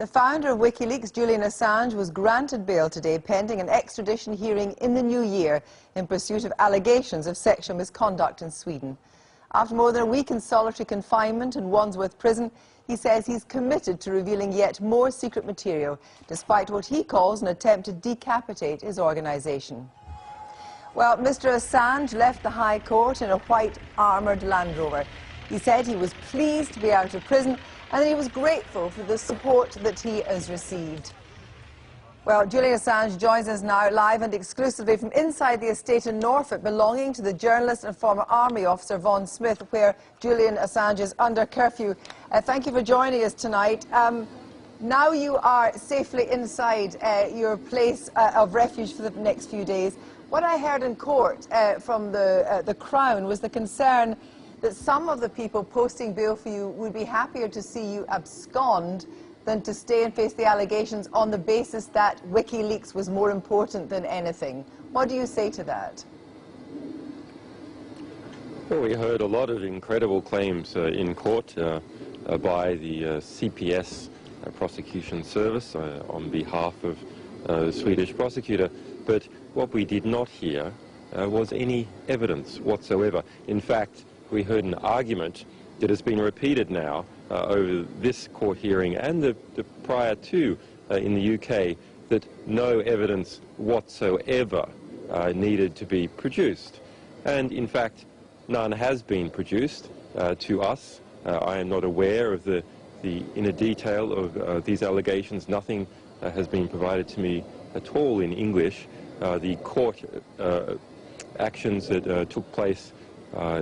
The founder of WikiLeaks, Julian Assange, was granted bail today pending an extradition hearing in the new year in pursuit of allegations of sexual misconduct in Sweden. After more than a week in solitary confinement in Wandsworth prison, he says he's committed to revealing yet more secret material, despite what he calls an attempt to decapitate his organisation. Well, Mr. Assange left the High Court in a white armoured Land Rover. He said he was pleased to be out of prison and that he was grateful for the support that he has received. Well, Julian Assange joins us now live and exclusively from inside the estate in Norfolk belonging to the journalist and former army officer Vaughan Smith, where Julian Assange is under curfew. Thank you for joining us tonight. Now you are safely inside your place of refuge for the next few days. What I heard in court from the Crown was the concern that some of the people posting bail for you would be happier to see you abscond than to stay and face the allegations on the basis that WikiLeaks was more important than anything. What do you say to that? Well, we heard a lot of incredible claims in court by the CPS prosecution service on behalf of the Swedish prosecutor, but what we did not hear was any evidence whatsoever. In fact, we heard an argument that has been repeated now over this court hearing and the prior two in the UK, that no evidence whatsoever needed to be produced. And in fact, none has been produced to us. I am not aware of the inner detail of these allegations. Nothing has been provided to me at all in English. The court actions that took place,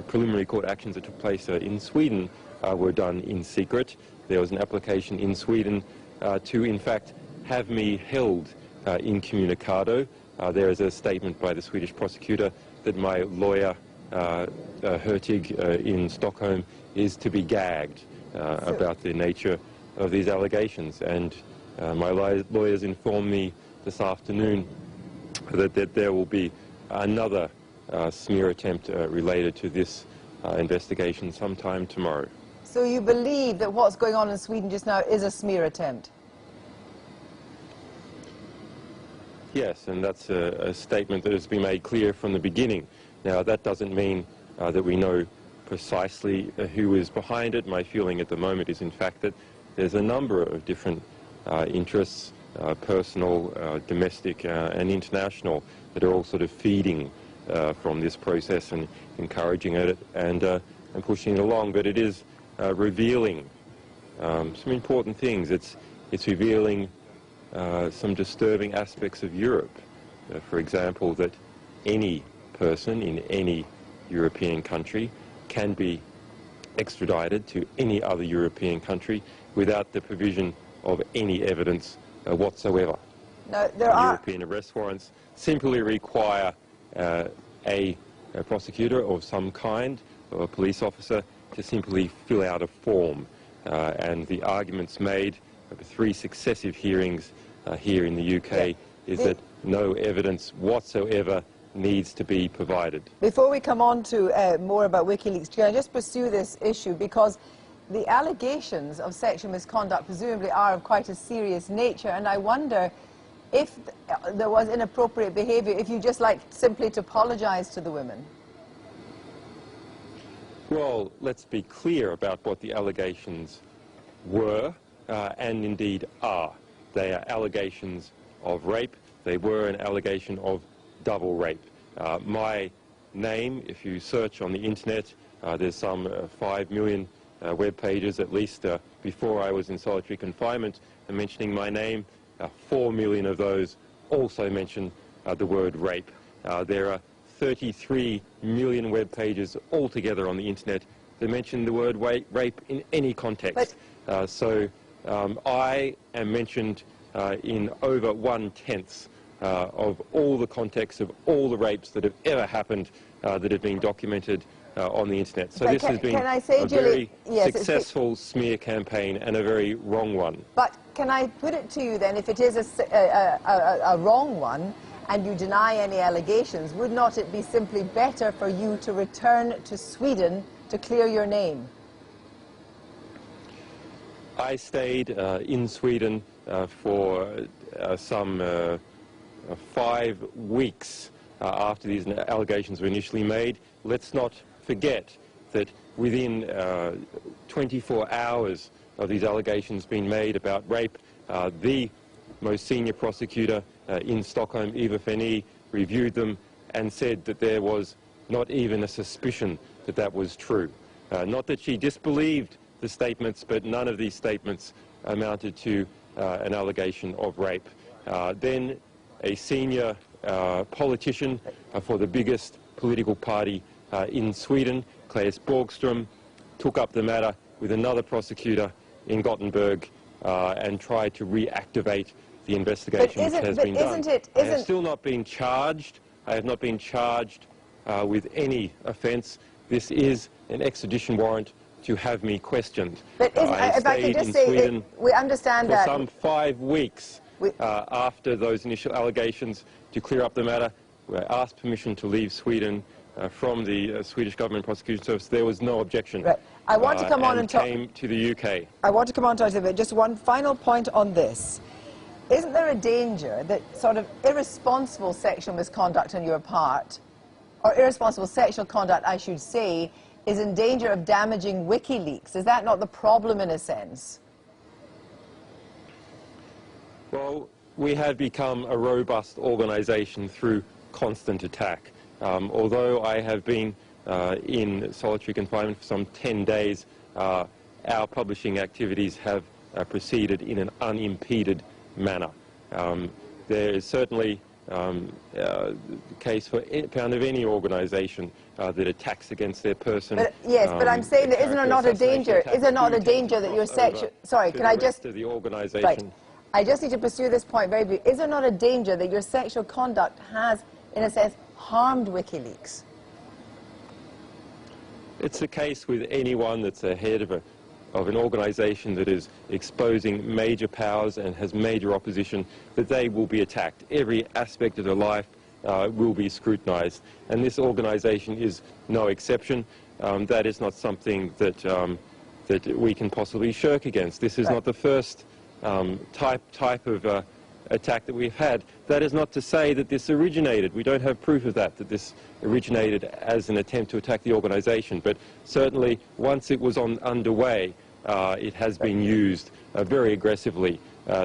preliminary court actions that took place in Sweden were done in secret. There was an application in Sweden to, in fact, have me held incommunicado. There is a statement by the Swedish prosecutor that my lawyer, Hurtig, in Stockholm, is to be gagged about the nature of these allegations. And my lawyers informed me this afternoon that there will be another smear attempt related to this investigation sometime tomorrow. So you believe that what's going on in Sweden just now is a smear attempt? Yes, and that's a statement that has been made clear from the beginning. Now, that doesn't mean that we know precisely who is behind it. My feeling at the moment is, in fact, that there's a number of different interests, personal, domestic, and international, that are all sort of feeding from this process and encouraging it and pushing it along. But it is revealing some important things. It's revealing some disturbing aspects of Europe. For example, that any person in any European country can be extradited to any other European country without the provision of any evidence whatsoever. No, European arrest warrants simply require a prosecutor of some kind, or a police officer, to simply fill out a form. And the arguments made over 3 successive hearings here in the UK is that no evidence whatsoever needs to be provided. Before we come on to more about WikiLeaks, can I just pursue this issue? Because the allegations of sexual misconduct presumably are of quite a serious nature, and I wonder if there was inappropriate behaviour, if you just like simply to apologise to the women. Well, let's be clear about what the allegations were and indeed are. They are allegations of rape. They were an allegation of double rape. My name, if you search on the internet, there's some 5 million web pages at least before I was in solitary confinement, and mentioning my name. 4 million of those also mention the word rape. There are 33 million web pages altogether on the internet that mention the word rape in any context. So I am mentioned in over 1/10 of all the contexts of all the rapes that have ever happened that have been documented on the internet. So this has been a very successful smear campaign and a very wrong one. But can I put it to you then, if it is a wrong one and you deny any allegations, would not it be simply better for you to return to Sweden to clear your name? I stayed in Sweden for some 5 weeks after these allegations were initially made. Let's not forget that within 24 hours of these allegations being made about rape, the most senior prosecutor in Stockholm, Eva Feni, reviewed them and said that there was not even a suspicion that that was true. Not that she disbelieved the statements, but none of these statements amounted to an allegation of rape. Then a senior politician for the biggest political party in Sweden, Claes Borgström, took up the matter with another prosecutor in Gothenburg and tried to reactivate the investigation which has been done. I have still not been charged. I have not been charged with any offence. This is an extradition warrant to have me questioned. But if I could just say, we understand that for some 5 weeks after those initial allegations to clear up the matter, I asked permission to leave Sweden from the Swedish Government Prosecution Service. There was no objection. Right. I want to come on and talk. Came to the UK. I want to come on to it. Just one final point on this. Isn't there a danger that sort of irresponsible sexual misconduct on your part, or irresponsible sexual conduct, I should say, is in danger of damaging WikiLeaks? Is that not the problem in a sense? Well, we have become a robust organisation through constant attack. Although I have been in solitary confinement for some 10 days, our publishing activities have proceeded in an unimpeded manner. There is certainly the case for kind of any organisation that attacks against their person. But, yes, but I'm saying that isn't there not a danger? Is there not a danger that your sexual... Sorry, can I just... The organisation. Right. I just need to pursue this point very briefly. Is there not a danger that your sexual conduct has, in a sense, harmed WikiLeaks? It's the case with anyone that's a head of an organisation that is exposing major powers and has major opposition, that they will be attacked. Every aspect of their life will be scrutinised, and this organisation is no exception. That is not something that that we can possibly shirk against. This is not the first type of attack that we've had. That is not to say that this originated. We don't have proof of that this originated as an attempt to attack the organisation. But certainly, once it was underway, it has been used very aggressively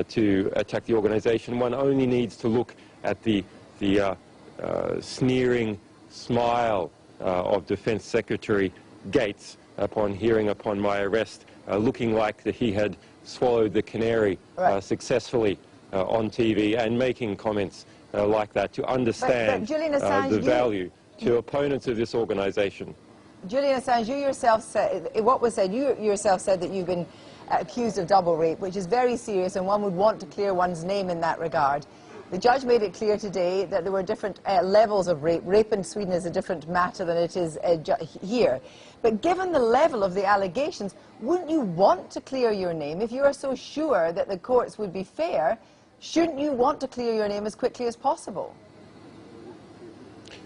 to attack the organisation. One only needs to look at the sneering smile of Defence Secretary Gates upon hearing upon my arrest, looking like that he had swallowed the canary successfully on TV, and making comments like that to understand Assange, the value to opponents of this organisation. Julian Assange, you yourself said, what was said, you yourself said that you've been accused of double rape, which is very serious, and one would want to clear one's name in that regard. The judge made it clear today that there were different levels of rape. Rape in Sweden is a different matter than it is here. But given the level of the allegations, wouldn't you want to clear your name? If you are so sure that the courts would be fair, shouldn't you want to clear your name as quickly as possible?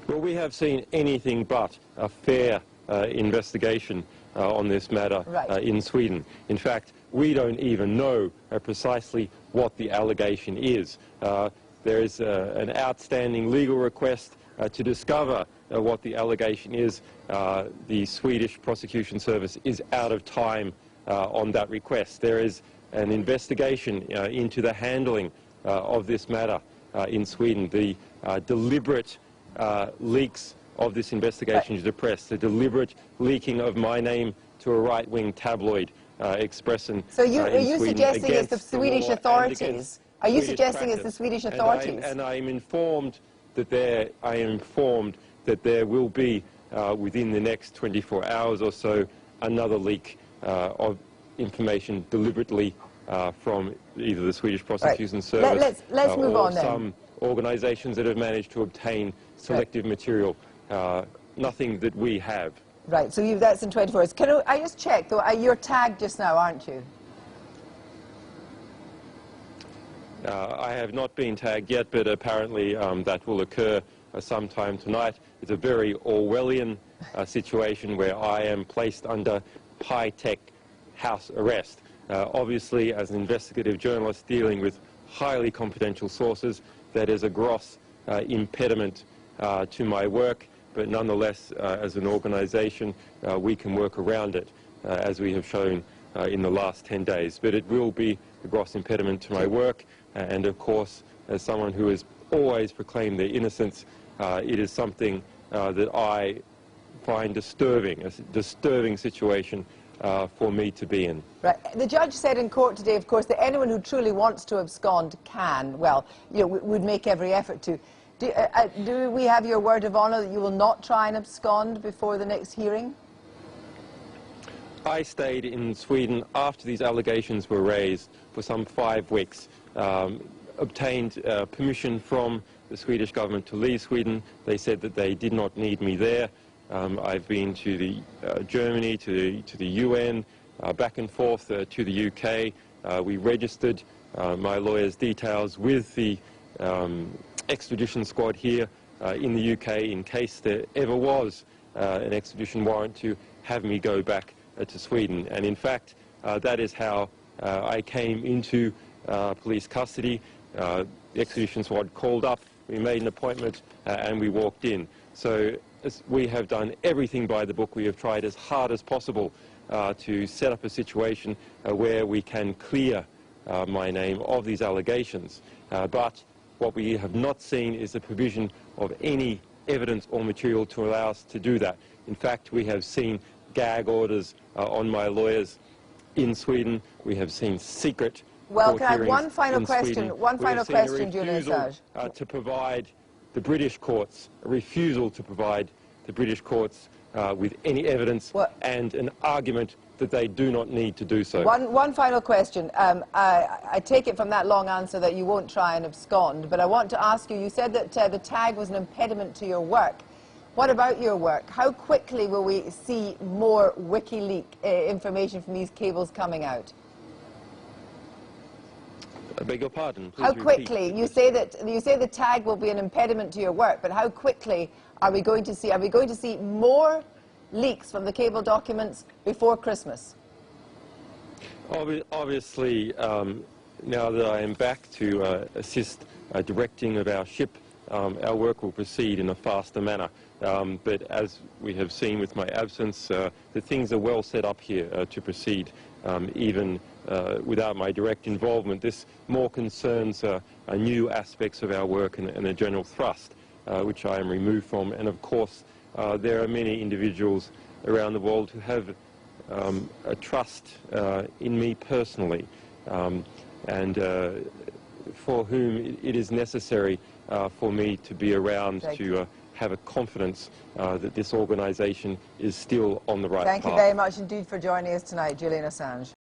Well, we have seen anything but a fair investigation on this matter in Sweden. In fact, we don't even know precisely what the allegation is. There is an outstanding legal request to discover what the allegation is. The Swedish Prosecution Service is out of time on that request. There is an investigation into the handling of this matter in Sweden. The deliberate leaks of this investigation to the press, the deliberate leaking of my name to a right-wing tabloid, Expressen. So are you suggesting it's the Swedish authorities? Are you suggesting it's the Swedish authorities? And I am informed that there will be within the next 24 hours or so another leak of information deliberately from either the Swedish Prosecution Service let's move or on then. some organisations that have managed to obtain selective material. Nothing that we have. Right, so that's in 24 hours. Can I just check, though, you're tagged just now, aren't you? I have not been tagged yet, but apparently that will occur sometime tonight. It's a very Orwellian situation where I am placed under high-tech house arrest. Obviously, as an investigative journalist dealing with highly confidential sources, that is a gross impediment to my work, but nonetheless, as an organisation, we can work around it, as we have shown in the last 10 days. But it will be a gross impediment to my work, and of course, as someone who has always proclaimed their innocence, it is something that I find disturbing, a disturbing situation for me to be in. Right. The judge said in court today, of course, that anyone who truly wants to abscond can, well, you know, would make every effort to. Do we have your word of honour that you will not try and abscond before the next hearing? I stayed in Sweden after these allegations were raised for some 5 weeks, obtained permission from the Swedish government to leave Sweden. They said that they did not need me there. I've been to the Germany, to the UN, back and forth to the UK. We registered my lawyer's details with the extradition squad here in the UK in case there ever was an extradition warrant to have me go back to Sweden. And in fact, that is how I came into police custody. The extradition squad called up, we made an appointment, and we walked in. So we have done everything by the book. We have tried as hard as possible to set up a situation where we can clear my name of these allegations. But what we have not seen is the provision of any evidence or material to allow us to do that. In fact, we have seen gag orders on my lawyers in Sweden. We have seen secret Well, court can I have hearings one final in question? Sweden. One We final have seen a question, Julian refusal, Assange. to provide the British courts, a refusal to provide the British courts with any evidence and an argument that they do not need to do so. One final question. I take it from that long answer that you won't try and abscond, but I want to ask you, you said that the tag was an impediment to your work. What about your work? How quickly will we see more WikiLeaks information from these cables coming out? I beg your pardon. Please How repeat. quickly? You say the tag will be an impediment to your work, but how quickly are we going to see? Are we going to see more leaks from the cable documents before Christmas? Obviously, now that I am back to assist directing of our ship, our work will proceed in a faster manner. But as we have seen with my absence, the things are well set up here to proceed, even without my direct involvement. This more concerns new aspects of our work and the general thrust, which I am removed from. And of course, there are many individuals around the world who have a trust in me personally, and for whom it is necessary for me to be around to have a confidence that this organisation is still on the right path. Thank you very much indeed for joining us tonight, Julian Assange.